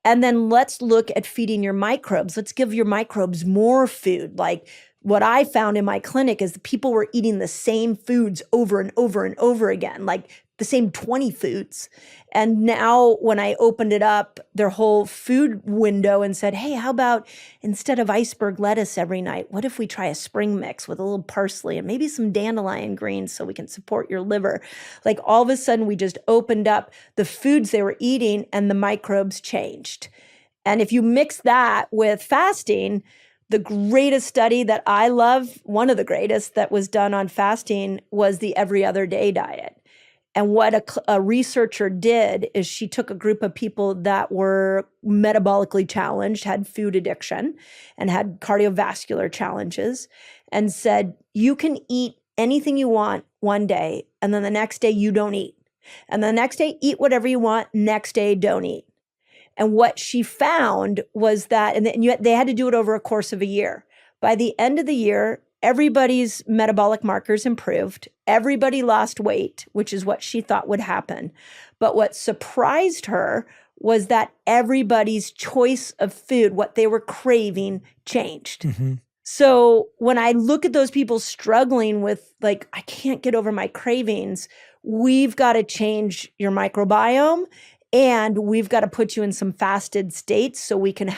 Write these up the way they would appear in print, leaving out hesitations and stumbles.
And then let's look at feeding your microbes. Let's give your microbes more food. Like what I found in my clinic is that people were eating the same foods over and over and over again, like the same 20 foods. And now when I opened it up, their whole food window and said, hey, how about instead of iceberg lettuce every night, what if we try a spring mix with a little parsley and maybe some dandelion greens so we can support your liver? Like all of a sudden we just opened up the foods they were eating and the microbes changed. And if you mix that with fasting, the greatest study that I love, one of the greatest that was done on fasting was the every other day diet. And what a researcher did is she took a group of people that were metabolically challenged, had food addiction, and had cardiovascular challenges, and said, you can eat anything you want one day, and then the next day you don't eat. And the next day, eat whatever you want, next day, don't eat. And what she found was that, and they had to do it over a course of a year. By the end of the year, everybody's metabolic markers improved. Everybody lost weight, which is what she thought would happen. But what surprised her was that everybody's choice of food, what they were craving, changed. Mm-hmm. So when I look at those people struggling with, like, I can't get over my cravings, we've got to change your microbiome. And we've got to put you in some fasted states so you can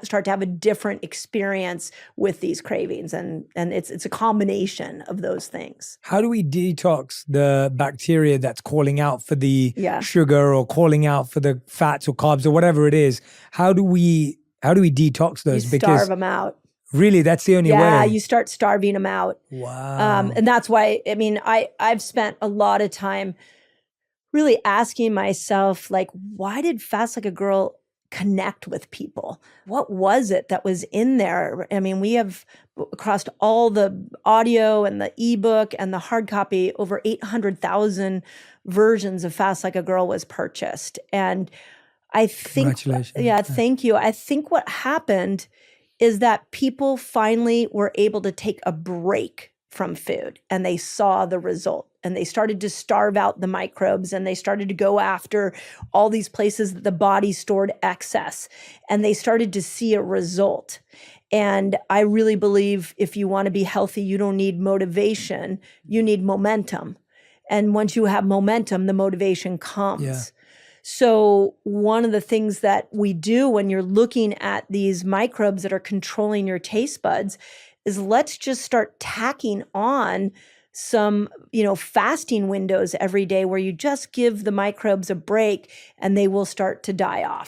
start to have a different experience with these cravings. And it's a combination of those things. How do we detox the bacteria that's calling out for the sugar or calling out for the fats or carbs or whatever it is? How do we detox those? You starve them out. Really, that's the only way? Yeah, you start starving them out. Wow. And that's why, I mean, I've spent a lot of time really asking myself, like, why did Fast Like a Girl connect with people? What was it that was in there? I mean, we have across all the audio and the ebook and the hard copy, over 800,000 versions of Fast Like a Girl was purchased. And I think, congratulations. Yeah, thank you. I think what happened is that people finally were able to take a break from food and they saw the result. And they started to starve out the microbes and they started to go after all these places that the body stored excess. And they started to see a result. And I really believe if you want to be healthy, you don't need motivation, you need momentum. And once you have momentum, the motivation comes. Yeah. So one of the things that we do when you're looking at these microbes that are controlling your taste buds is let's just start tacking on some, fasting windows every day where you just give the microbes a break and they will start to die off.